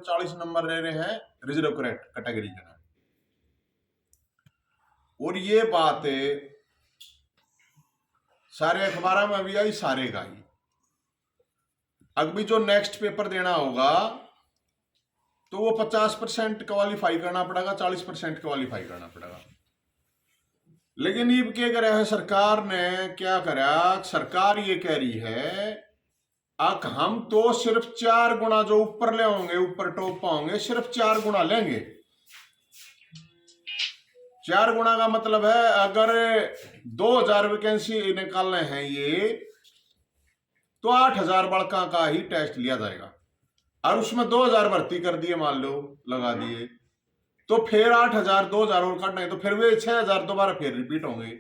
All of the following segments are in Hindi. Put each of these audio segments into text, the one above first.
40 नंबर रह रहे हैं रिजर्व कैटेगरी के नाम। और ये बात सारे अखबारों में भी आई, सारे का ही। अभी जो नेक्स्ट पेपर देना होगा तो वो 50% क्वालिफाई करना पड़ेगा, 40% क्वालिफाई करना पड़ेगा। लेकिन ये क्या करा है सरकार ने, क्या करा, सरकार ये कह रही है अब हम तो सिर्फ 4 गुना जो ऊपर ले होंगे, ऊपर टॉप पाओगे, सिर्फ 4 गुना लेंगे। 4 गुना का मतलब है अगर 2000 वैकेंसी निकालने हैं ये, तो 8000 बड़का का ही टेस्ट लिया जाएगा। और उसमें 2000 भर्ती कर दिए, मान लो लगा दिए, तो फिर 8000 2000 और काटना है, तो फिर वे 6000 दोबारा फिर रिपीट होंगे।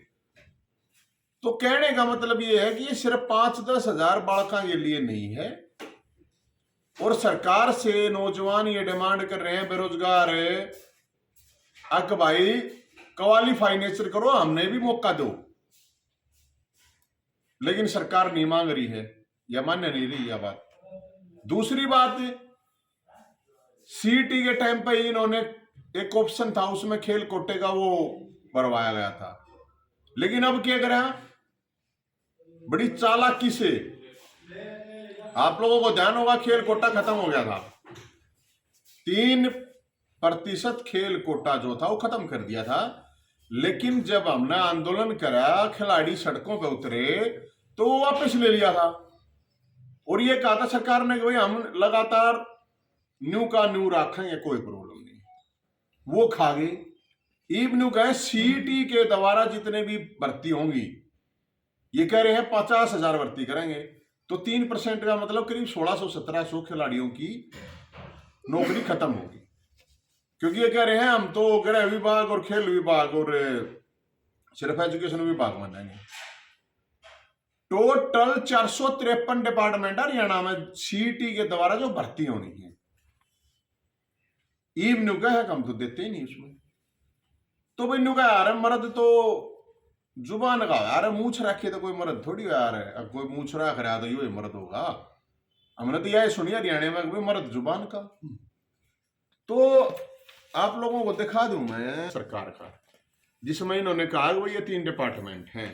तो कहने का मतलब ये है कि ये सिर्फ 5-10 हजार बालका के लिए नहीं है। और सरकार से नौजवान ये डिमांड कर रहे हैं, बेरोजगार, अक भाई क्वालिफाई नेचर करो, हमने भी मौका दो। लेकिन सरकार नहीं मांग रही है या मान्य नहीं रही यह बात। दूसरी बात, सीईटी के टाइम पे इन्होंने एक ऑप्शन था, उसमें खेल कोटे का वो भरवाया गया था। लेकिन अब क्या करा, बड़ी चालाकी से, आप लोगों को ध्यान होगा खेल कोटा खत्म हो गया था, 3% खेल कोटा जो था वो खत्म कर दिया था। लेकिन जब हमने आंदोलन करा, खिलाड़ी सड़कों पर उतरे, तो वो वापस ले लिया था। और ये कहा था सरकार ने कि भाई हम लगातार न्यू का न्यू रखेंगे, कोई प्रॉब्लम नहीं। वो खा गए। ईब न्यू कहे सीईटी के द्वारा जितने भी भर्ती होंगी, ये कह रहे हैं 50,000 भर्ती करेंगे, तो 3% का मतलब करीब 1600-1700 खिलाड़ियों की नौकरी खत्म होगी। क्योंकि ये कह रहे हैं हम तो गृह विभाग और खेल विभाग और सिर्फ एजुकेशन विभाग बनाएंगे। टोटल 453 डिपार्टमेंट हरियाणा में सीईटी के द्वारा जो भर्ती होनी है, ईब न्यू का है हम तो देते ही नहीं उसमें। तो भाई न्यू का यार मर्द तो जुबान का यार, मूछ रखे तो कोई मर्द थोड़ी यार है। अब कोई मूछ रख रहा तो ये मर्द होगा। हमने तो यह सुनिए हरियाणा में कोई मर्द जुबान का। तो आप लोगों को दिखा दूं मैं सरकार का, जिसमें इन्होंने कहा कि ये 3 डिपार्टमेंट हैं।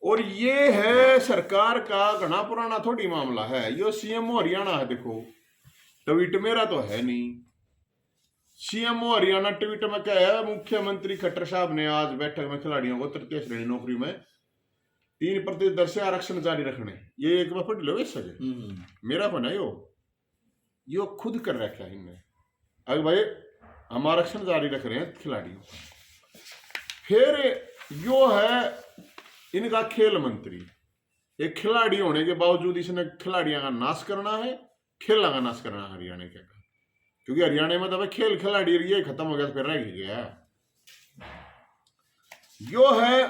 और ये है सरकार का घना पुराना थोड़ी मामला है, ये सीएमओ हरियाणा है। देखो ट्वीट मेरा तो है नहीं, सीएमओ हरियाणा ट्वीट में क्या है, मुख्यमंत्री खट्टर साहब ने आज बैठक में खिलाड़ियों को तृतीय श्रेणी नौकरी में 3% दर से आरक्षण जारी रखने। ये एक बार पढ़ लो इस मेरा को नहीं, यो खुद कर रखा है इनने। अगर भाई हम आरक्षण जारी रख रहे हैं खिलाड़ियों। फिर यो है इनका खेल मंत्री, एक खिलाड़ी होने के बावजूद इसने खिलाड़ियों का नाश करना है, खेल का नाश करना है हरियाणा के। क्योंकि हरियाणा में तो भाई खेल खिलाड़ी ये खत्म हो गया, फिर रह गया। यो है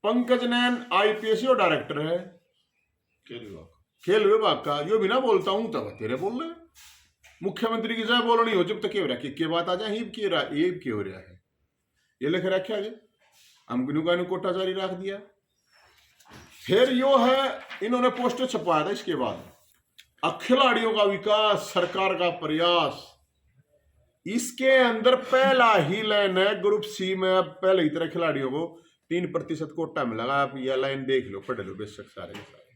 पंकज नैन, आईपीएस डायरेक्टर है खेल विभाग का। यो भी ना बोलता हूं तब तेरे बोल रहे, मुख्यमंत्री की जय बोलनी हो जब तक के बात आ जाए, ये हो रहा है, ये लिख रखा है। हम गुनुगानु कोटा जारी रख दिया। फिर यो है इन्होंने पोस्टर छपवाया था इसके बाद, खिलाड़ियों का विकास सरकार का प्रयास। इसके अंदर पहला ही लाइन है, ग्रुप सी में पहले ही तरह खिलाड़ियों को 3% कोटा मिलेगा। आप यह लाइन देख लो, पढ़ लो बेशक सारे के सारे।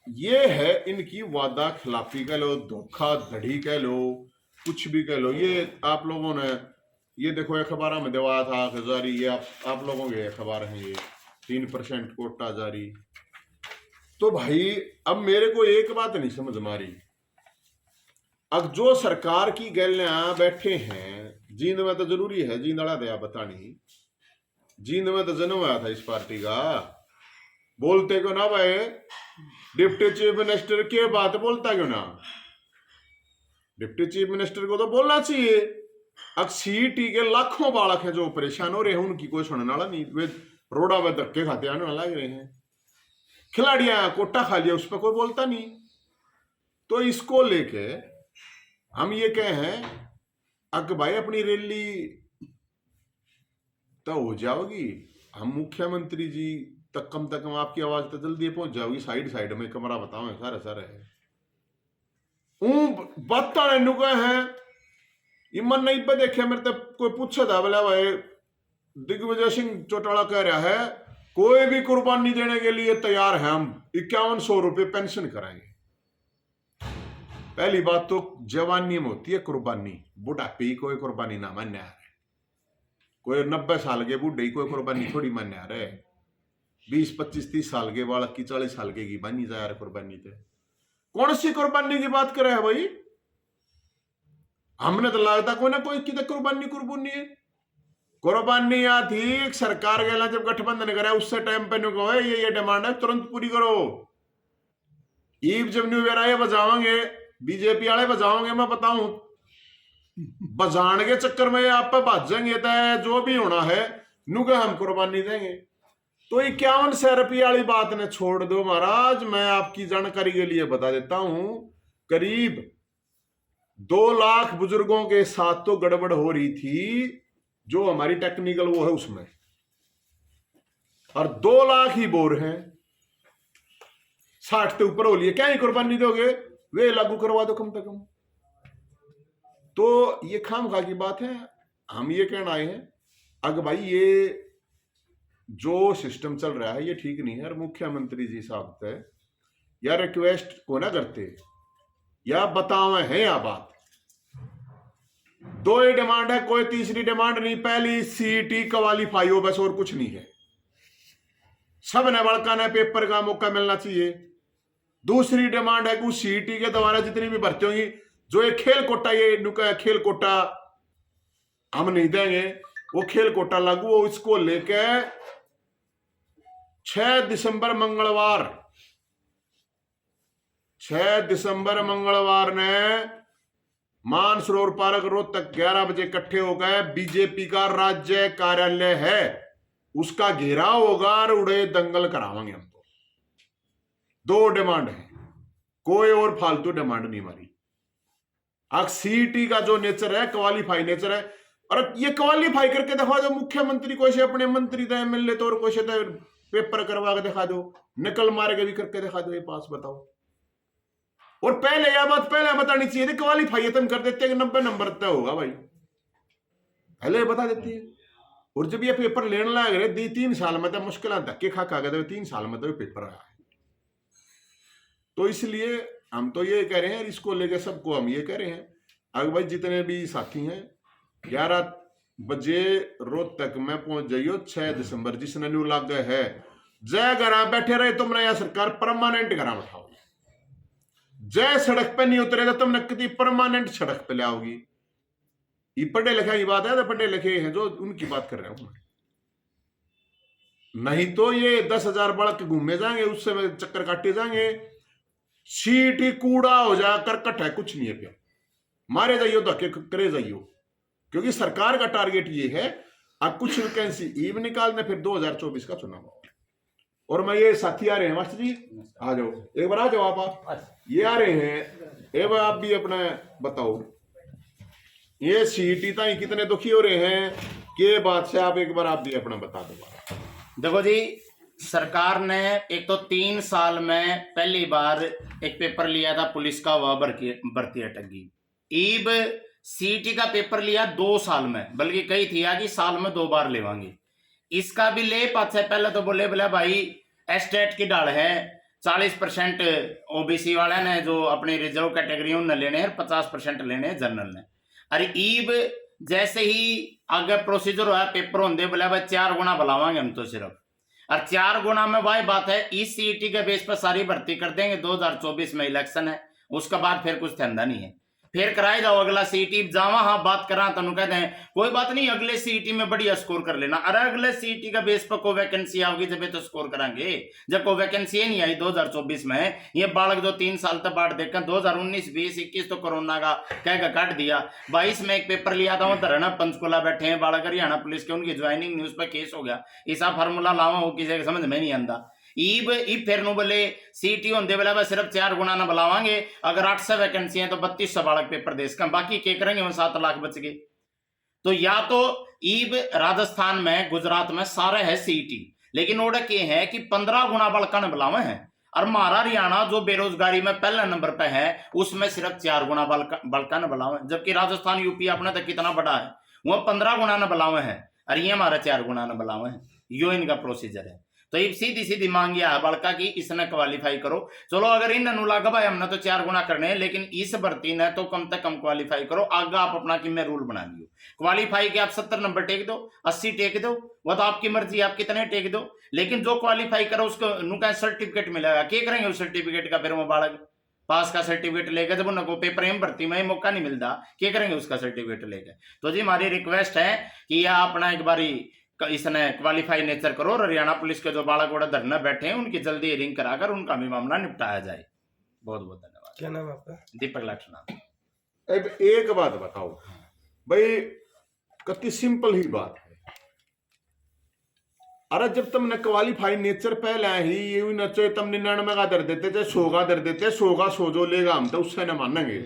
ये है इनकी वादा खिलाफी कह लो, धोखाधड़ी कह लो, कुछ भी कह लो। ये आप लोगों ने ये देखो अखबार में देवा था जारी, ये आप लोगों के अखबार हैं, ये 3% कोटा जारी। तो भाई अब मेरे को एक बात नहीं समझ मारी, अब जो सरकार की गैलियां बैठे हैं, जींद में तो जरूरी है, जींद अड़ा दया बतानी, जींद में तो जन्म आया था इस पार्टी का। बोलते क्यों ना भाई, डिप्टी चीफ मिनिस्टर की बात बोलता क्यों ना? डिप्टी चीफ मिनिस्टर को तो बोलना चाहिए। अब सीईटी के लाखों बालक हैं जो परेशान हो रहे हैं, उनकी कोई सुनने वाला नहीं। वे रोडा में धक्के खाते आने वाला लग रहे हैं, खिलाड़ियां कोटा खा लिया, उस पर कोई बोलता नहीं। तो इसको लेके हम ये कहे हैं अक भाई अपनी रैली तो हो जाओगी, हम मुख्यमंत्री जी तक कम आपकी आवाज तो जल्दी पहुंच जाओगी। साइड में कमरा बताओ सारे है। बात नुका है इमन नहीं पे देखे मेरे तो कोई पूछा था बोला भाई दिग्विजय सिंह चौटाला कह रहा है कोई भी कुर्बानी देने के लिए तैयार है, हम 5100 रुपये पेंशन कराएंगे। पहली बात तो जवानी में होती है कुर्बानी, बुढ़ापे ही कोई कुर्बानी ना मान्य है। कोई 90 साल के बूढ़े ही कोई कुर्बानी थोड़ी मान्य आ रहे, 20 25 30 साल के बालक की 40 साल के की बनी जा रहा कुर्बानी थे। कौन सी कुर्बानी की बात कर रहे हैं भाई? हमने तो लगता कोई ना कोई की कुर्बानी है। कुर्बानी या थी सरकार के जब गठबंधन करे उससे टाइम पे नु कहो ये डिमांड है तुरंत पूरी करो। ईब जब न्यू ईयर बजाओगे बीजेपी वाले बजाओगे, मैं बताऊं बजाने के चक्कर में आप पे भाजेंगे तो जो भी होना है नुके हम कुर्बानी देंगे। तो 5100 रुपये वाली बात ने छोड़ दो महाराज। मैं आपकी जानकारी के लिए बता देता हूं करीब 2 लाख बुजुर्गों के साथ तो गड़बड़ हो रही थी, जो हमारी टेक्निकल वो है उसमें, और 2 लाख ही बोर हैं। 60 के ऊपर हो लिए क्या ही कुर्बानी दोगे, वे लागू करवा दो कम से कम। तो ये खामखा की बात है। हम ये कहना आए हैं अगर भाई ये जो सिस्टम चल रहा है ये ठीक नहीं है, और मुख्यमंत्री जी साहब से या रिक्वेस्ट को ना करते या बतावे है या बात। 2 ही डिमांड है, कोई तीसरी डिमांड नहीं। पहली सीईटी क्वालिफाई हो बस, और कुछ नहीं है। सब ने बड़का ने पेपर का मौका मिलना चाहिए। दूसरी डिमांड है कि सीईटी के द्वारा जितनी भी भर्ती होंगी, जो ये खेल कोटा, ये खेल कोटा हम नहीं देंगे, वो खेल कोटा लागू हो। इसको लेके 6 दिसंबर मंगलवार ने मानसरोवर पार्क रोहतक 11 बजे इकट्ठे हो गए। बीजेपी का राज्य कार्यालय है, उसका घेराव होगा और उड़े दंगल करावांगे हम। तो 2 डिमांड है, कोई और फालतू डिमांड नहीं हमारी। अब सीईटी का जो नेचर है क्वालिफाई नेचर है, और ये क्वालिफाई करके दिखा दो। मुख्यमंत्री कोई से अपने मंत्री थे एमएलए तो, और कोई से पेपर करवा के दिखा दो, नकल मार के भी करके दिखा दो, ये पास बताओ। और पहले यह बात पहले बतानी चाहिए थी, क्वालिफाई तुम कर देते 90 नंबर तय होगा भाई, पहले बता देती है। और जब ये पेपर लेने लग रहे 3 साल में तो मुश्किल धक्के खा गए, 3 साल में तो पेपर आया है। तो इसलिए हम तो ये कह रहे हैं, इसको लेके सबको हम ये कह रहे हैं अगर भाई जितने भी साथी हैं 11 बजे रोहतक में पहुंच जाइयो। 6 दिसंबर जिसने न्यू लाग गए है, जय घर बैठे रहे तुमने, या सरकार परमानेंट घर उठाओ। जय सड़क पे नहीं उतरे तो तुमने कितनी परमानेंट सड़क पे ले आओगी। ये पढ़े लिखे की बात है, तो पढ़े लिखे हैं जो उनकी बात कर रहे हो। नहीं तो ये 10,000 बालक घूमे जाएंगे, उससे चक्कर काटे जाएंगे। सीट ही कूड़ा हो जाए, करकट है, कुछ नहीं है। क्या मारे जाइयो धक्के करे जाइयो, क्योंकि सरकार का टारगेट ये है अब कुछ वैकेंसी ईव निकालने, फिर 2024 का चुनाव। और मैं ये साथी आ रहे हैं मास्टर जी, आ जाओ एक बार, आ जाओ आप ये आ रहे हैं। एक बार आप भी अपना बताओ, ये सीईटी ताई कितने दुखी हो रहे हैं के बात से, आप एक बार आप भी अपना बता दो। देखो जी, सरकार ने एक तो 3 साल में पहली बार एक पेपर लिया था पुलिस का, वह भर्ती अटकी। ईब सीईटी का पेपर लिया 2 साल में, बल्कि कही थी कि साल में 2 बार लेवांगे। इसका भी ले पाते पहले तो बोले भाई एस्टेट की डाल है, 40% ओबीसी वाले ने जो अपनी रिजर्व कैटेगरी उन्हें लेने हैं, 50% लेने हैं जनरल ने। अरे ईब जैसे ही आगे प्रोसीजर हुआ पेपर होंगे बोले भाई 4 गुना बुलावांगे हम तो सिर्फ, और 4 गुना में वही बात है इस सीईटी के बेस पर सारी भर्ती कर देंगे। 2024 में इलेक्शन है, उसके बाद फिर कुछ धंधा नहीं है, फिर कराए जाओ अगला सीईटी जावा। हाँ बात करा तो कहते हैं कोई बात नहीं, अगले सीईटी में बढ़िया स्कोर कर लेना। अरे अगले सीईटी का बेस पर कोई वैकेंसी आओगी जब तो स्कोर कराएंगे, जब कोई वैकेंसी नहीं आई 2024 में। ये बालक जो 3 साल तक बाढ़ देखकर 2019, 20, 21 तो कोरोना का कह काट दिया। 22 में एक पेपर लिया था, वो धरना पंचकुला बैठे हैं बालक हरियाणा पुलिस के, उनकी ज्वाइनिंग न्यूज पर केस हो गया। ऐसा फार्मूला लावा वो किसी को समझ में नहीं आता। ईब फिर नु बोले सीटी होंदे बोले सिर्फ 4 गुना ना बुलावांगे, अगर 800 वैकेंसी है तो 3200 बालक पेपर देश का, बाकी के करेंगे वो 7 लाख बच गए। तो या तो ईब राजस्थान में गुजरात में सारे है सीटी, लेकिन ओडक ये है कि 15 गुना बालका ने बुलावे हैं। और हमारा हरियाणा जो बेरोजगारी में पहला नंबर पे है उसमें सिर्फ 4 गुना बल्कि न बलावे, जबकि राजस्थान यूपी अपने तक कितना बड़ा है, वह 15 गुना न बलावे है और ये हमारा 4 गुना न बलावे है। यो इनका प्रोसीजर है। तो ये सीधी सीधी मांग यह है बल्कि कि इसने क्वालिफाई करो। चलो अगर इन लागा भाई हमने तो 4 गुना करने हैं, लेकिन इस भर्ती ने तो कम से कम क्वालिफाई करो। आगे आप अपना कि मैं रूल बना लियो क्वालिफाई के, आप 70 नंबर टेक दो, 80 टेक दो, वो तो आपकी मर्जी, आप कितने टेक दो, लेकिन जो क्वालिफाई करो उसको नुका सर्टिफिकेट मिलेगा। क्या करेंगे उस सर्टिफिकेट का? फिर वो बालक पास का सर्टिफिकेट लेकर जब उनको पेपर में भर्ती में मौका नहीं मिलता, क्या करेंगे उसका सर्टिफिकेट लेकर? तो जी हमारी रिक्वेस्ट है कि यह अपना एक बारी इसने क्वालिफाई नेचर करो और हरियाणा पुलिस के जो बालक वोड़ा धरना बैठे हैं उनकी जल्दी हियरिंग कराकर उनका भी मामला निपटाया जाए। बहुत बहुत धन्यवाद। क्या नाम है आपका? दीपक लाठना। अब एक बात बताओ भाई, कति सिंपल ही बात है। अरे जब तुमने क्वालिफाई नेचर पहले ही ये नचो, तुम 99 का दर देते थे, 100 का दर देते, 100 का 100 जो लेगा हम तो उससे न मानेंगे।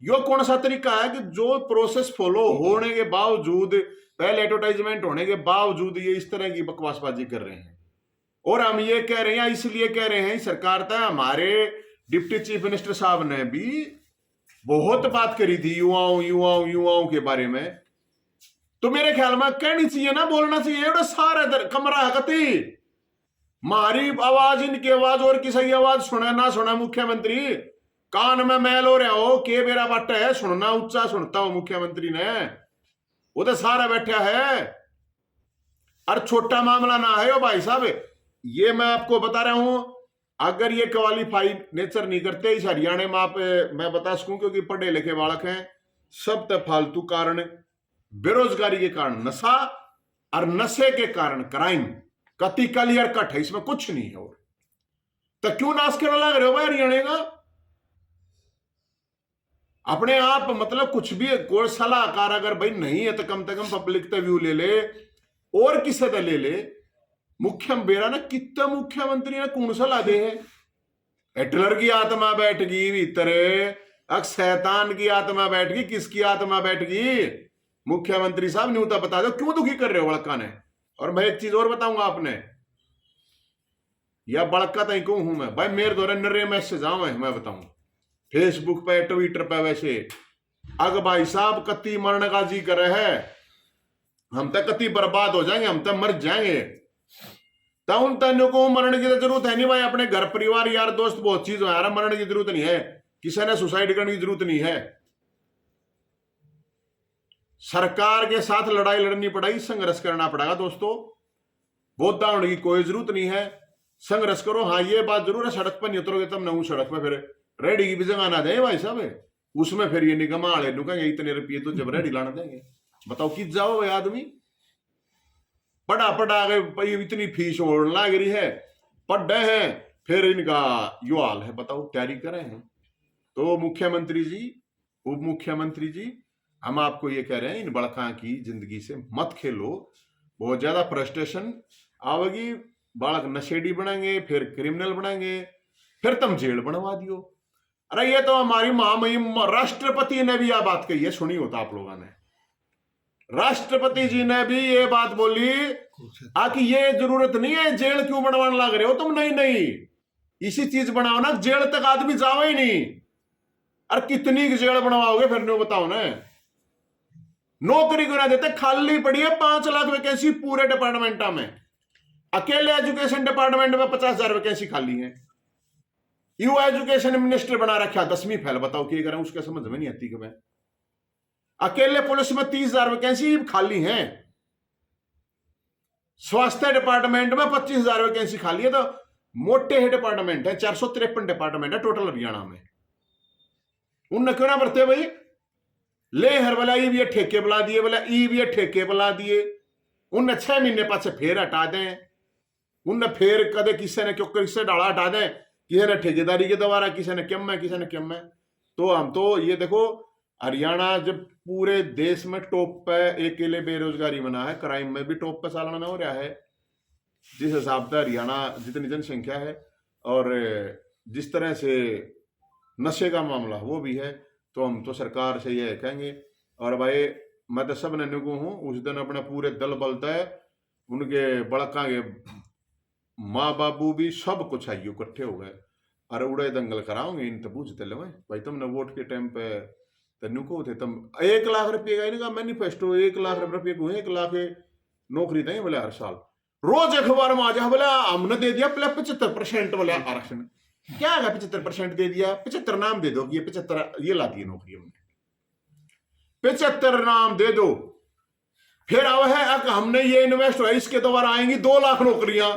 यो कौन सा तरीका है कि जो प्रोसेस फॉलो होने के बावजूद, पहले एडवर्टाइजमेंट होने के बावजूद ये इस तरह की बकवासबाजी कर रहे हैं। और हम ये कह रहे हैं, इसलिए कह रहे हैं, सरकार था, हमारे डिप्टी चीफ मिनिस्टर साहब ने भी बहुत बात करी थी युवाओं के बारे में। तो मेरे ख्याल में कहनी चाहिए ना, बोलना चाहिए। सारा कमरा है कति मारी आवाज, इनकी आवाज और किसी की आवाज सुना ना सुना, मुख्यमंत्री कान में मैल हो रहा हो के मेरा बट है, सुनना ऊंचा सुनता हो मुख्यमंत्री ने, वो तो सारा बैठा है। और छोटा मामला ना है ओ भाई साहब, ये मैं आपको बता रहा हूं। अगर ये क्वालिफाई नेचर नहीं करते इस हरियाणा में, आप मैं बता सकूं, क्योंकि पढ़े लिखे बालक हैं, सब तो फालतू कारण, बेरोजगारी के कारण नशा, और नशे के कारण क्राइम, कति क्लियर कट है, इसमें कुछ नहीं है। और तो क्यों नाश करने लग रहे हो भाई हरियाणा का? अपने आप मतलब कुछ भी कोई सलाहकार अगर भाई नहीं है तो कम से कम पब्लिक तो व्यू ले ले, और किसे तो ले ले। बेरा ने कितना मुख्यमंत्री ने कौन सलाह दे है? हिटलर की आत्मा बैठ गई भीतर, शैतान की आत्मा बैठ गई, किसकी आत्मा बैठ गई? मुख्यमंत्री साहब न्यू तो बता दो क्यों दुखी कर रहे हो बड़का ने। और मैं एक चीज और बताऊंगा आपने, या बड़का तो क्यों हूं मैं भाई, मेरे द्वारा नरे मैसेज आओ है, मैं बताऊं फेसबुक पे, ट्विटर पे, वैसे अग भाई साहब कति मरण का जी करे है, हम तो कति बर्बाद हो जाएंगे, हम तो मर जाएंगे। तो उन तनों को मरण की जरूरत है नहीं भाई, अपने घर परिवार यार दोस्त बहुत चीज हो यार, मरण की जरूरत नहीं है, किसी ने सुसाइड करने की जरूरत नहीं है। सरकार के साथ लड़ाई लड़नी पड़ेगी, संघर्ष करना पड़ेगा दोस्तों, बहुत होने की कोई जरूरत नहीं है, संघर्ष करो। हाँ ये बात जरूर है, सड़क पर नहीं उतरोगे तब ना सड़क में फिर रेडी की भी जगह ना दे भाई साहब, उसमें फिर ये निगमा वाले नुकेंगे इतने रुपये तो जब रेडी लाना देंगे। बताओ किस जाओ भाई आदमी, पढ़ा गए इतनी फीस ओढ़ लग रही है, पढ़े हैं, फिर इनका यो हाल है, बताओ तैयारी करे हैं। तो मुख्यमंत्री जी, उप मुख्यमंत्री जी, हम आपको ये कह रहे हैं, इन बड़का की जिंदगी से मत खेलो, बहुत ज्यादा फ्रस्ट्रेशन आवेगी, बालक नशेड़ी बनेंगे, फिर क्रिमिनल बनेंगे, फिर तुम जेल बनवा दियो। अरे ये तो हमारी महामहिम राष्ट्रपति ने भी यह बात कही है, सुनी होता आप लोगों ने, राष्ट्रपति जी ने भी ये बात बोली कि ये जरूरत नहीं है, जेल क्यों बनवाने लग रहे हो तुम? नहीं, इसी चीज बनाओ ना, जेल तक आदमी जावे ही नहीं। अरे कितनी जेल बनवाओगे फिर? नहीं बताओ ना, नौकरी क्यों ना देते? खाली पड़ी है 5 लाख वैकेंसी पूरे डिपार्टमेंट में, अकेले एजुकेशन डिपार्टमेंट में 50,000 वैकेंसी खाली है। यू एजुकेशन मिनिस्टर बना रखा 10वीं फेल, बताओ क्या करें, उसके समझ में नहीं आती कि मैं। अकेले पुलिस में 30,000 वैकेंसी खाली है, स्वास्थ्य डिपार्टमेंट में 25,000 वैकेंसी खाली है। तो मोटे ही डिपार्टमेंट है, 453 डिपार्टमेंट है टोटल हरियाणा में, उन क्यों ना भरते भाई? ले हर वाला ई भी ठेके बुला दिए, बोला ई भी ठेके बुला दिए, उनने 6 महीने पास फिर हटा दें, उनने फिर कदे किसी ने क्यों किससे डाला हटा दें, किसी ने ठेकेदारी के द्वारा, किसी ने क्यों में, किसी ने क्यों में। तो हम तो ये देखो, हरियाणा जब पूरे देश में टॉप पे अकेले बेरोजगारी बना है, क्राइम में भी टॉप पे सालाना में हो रहा है, जिस हिसाब से हरियाणा जितनी जनसंख्या है और जिस तरह से नशे का मामला वो भी है, तो हम तो सरकार से ये कहेंगे। और भाई मैं तो सब नन्नू को हूँ, उस दिन अपने पूरे दल बल तय उनके बड़का के माँ बाबू भी सब कुछ आइयो इकट्ठे हो गए, अरे उड़े दंगल कराओगे इन तो पूछते ले भाई तुमने वोट के टाइम पे तेन को थे तुम 1 लाख रुपये का इनका मैनिफेस्टो 1 लाख रुपये को 1 लाख नौकरी दें बोले हर साल, रोज अखबार में आ जा बोले हमने दे दिया 75% बोले आरक्षण, क्या है 75% दे दिया, 75 नाम दे दो कि ये 75 ये लाती है नौकरी, हमने 75 नाम दे दो, फिर अब है हमने ये इन्वेस्ट हुआ इसके दोबारा आएंगी 2 लाख नौकरियां,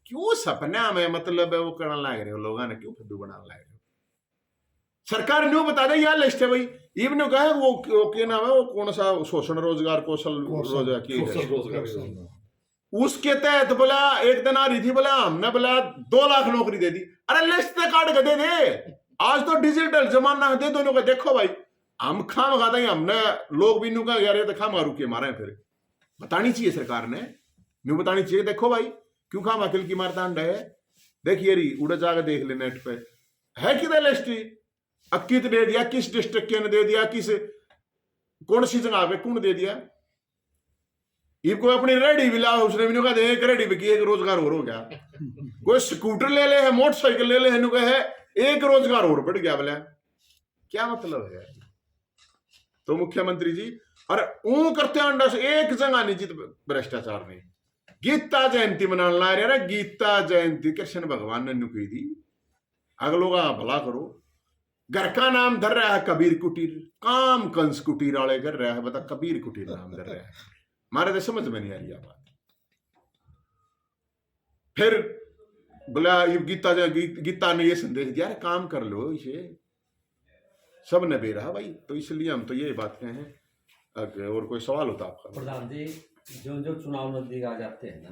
क्यों सपना में मतलब वो करने लग रहे हो लोगों ने, क्यों फद्दू बनाने लग रहे हो। सरकार न्यू बता दे यार लिस्ट है भाई, इवन कहे वो क्या नाम है वो कौन सा शोषण रोजगार कौशल रोजगार की उसके तहत बोला एक दिन आ रही थी, बोला हमने बोला 2 लाख नौकरी दे दी, अरे लिस्ट से काट के दे दे, आज तो डिजिटल जमाना है, दे दोनों का देखो भाई, हम खाम खाता ही हमने लोग भी न्यू का यार ये तो खाम रुके मारे, फिर बतानी चाहिए सरकार ने, न्यू बतानी चाहिए, देखो भाई क्यों खाम अखिल की मारतांड है, देखिए री उड़े जाकर देख ले नेट पे है कि लिस्ट, अक्कीत दे दिया, किस डिस्ट्रिक्ट के ने दे दिया, किस कौन सी जगह पे कौन दे दिया, ये कोई अपनी रेडी भी ला उसने भी कहा एक रेडी भी की एक रोजगार और हो गया, कोई स्कूटर ले ले है मोटरसाइकिल ले ले है एक रोजगार और बढ़ गया, बोला क्या मतलब है। तो मुख्यमंत्री जी अरे ऊ करते अंडा से एक जगह नहीं जीत भ्रष्टाचार नहीं, गीता जयंती मनाने ला रहे, गीता जयंती कृष्ण भगवान ने नुकी थी, अगलों का भला करो, घर का नाम धर रहा है कबीर कुटीर, काम कंस कुटीर वाले कर रहा है, बता कबीर कुटीर नाम धर रहा है, हमारे तो समझ में नहीं आ रही बात। फिर बोला गीता ने ये संदेश दिया काम कर लो, इसे सब ने दे रहा भाई, तो इसलिए हम तो ये बात कहें। और कोई सवाल होता आपका? प्रधान जी, जो जो चुनाव नजदीक आ जाते हैं ना,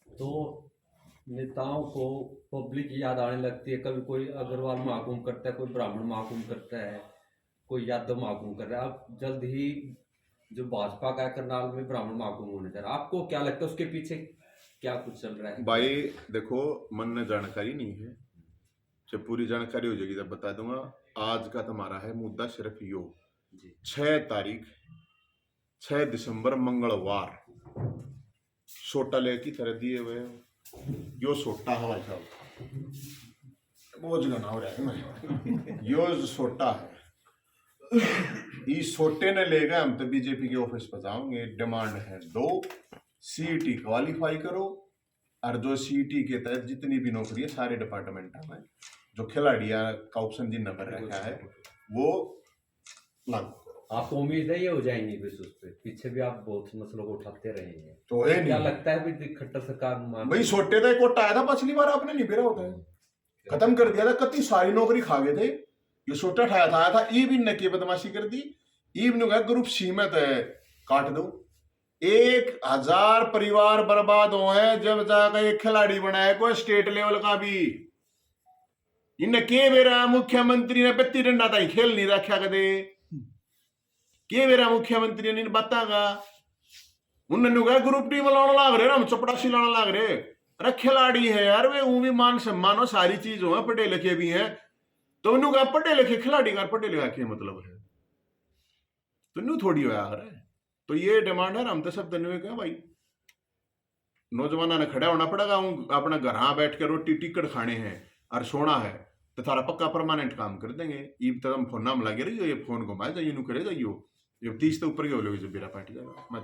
तो नेताओं को पब्लिक याद आने लगती है, कभी कोई अग्रवाल महाकुंभ करता है, कोई ब्राह्मण महाकुंभ करता है, कोई यादव महाकुंभ कर रहा है, अब जल्द ही जो भाजपा का करनाल में ब्राह्मण महाकुंभ होने जा रहा है, आपको क्या लगता है उसके पीछे क्या कुछ चल रहा है? भाई देखो मन में जानकारी नहीं है, जब पूरी जानकारी हो जाएगी तब बता दूंगा। आज का तुम्हारा है मुद्दा सिर्फ यो 6 दिसंबर मंगलवार सोटा की तरह दिए हुए यो सोटा है भाई साहब, बोझ गना हो रहा है यो सोटा है, इस सोटे ने लेगा हम तो बीजेपी के ऑफिस पर जाओगे। डिमांड है 2 सीईटी क्वालिफाई करो, और जो सीईटी के तहत जितनी भी नौकरी है सारे डिपार्टमेंट में जो खिलाड़िया का ऑप्शन जिन नंबर रखा है वो लागू। आपको उम्मीद है ये हो जाएंगी? उस पे पीछे भी आप बहुत मसलों को उठाते रहे हैं, तो क्या लगता है भी खट्टर सरकार भाई सोटे का कोटा आया था पिछली बार, आपने नहीं बेरा होता है, खत्म कर दिया था, कति सारी नौकरी खा गए थे, ये सोटा ठाया था आया था, ईब ने की बदमाशी कर दी, ईब ने ग्रुप सीमित है काट दो, 1000 परिवार बर्बाद हुए जब जाकर एक खिलाड़ी बनाया कोई स्टेट लेवल का भी, इन्हें के बेरा मुख्यमंत्री ने 32 डंडा था खेल नहीं रखा कदे, के मेरा मुख्यमंत्री ने बतागा उन्होंने कहा ग्रुप टीम लाना लाग रहे, हम चपड़ासी लाना लाग रहे, अरे खिलाड़ी है यार वे, वो भी मान सम्मान हो सारी चीज हो, पढ़े लिखे भी हैं, तो उन्होंने कहा पढ़े लिखे खिलाड़ी का पढ़े लिखा के मतलब है, तो न्यू थोड़ी हो यार। तो ये डिमांड है, हम तो सब दिन में कहा भाई नौजवानों ने खड़ा होना पड़ेगा, अपना घर बैठ कर रोटी टिकट खाने हैं और सोना है, तो थारा पक्का परमानेंट काम कर देंगे। ईब तक हम फोन नाम लगे रही हो, ये फोन घुमाए जाइए, करे जाइयो, ये 30 तो ऊपर के हो लोग जब मेरा पार्टी जाएगा।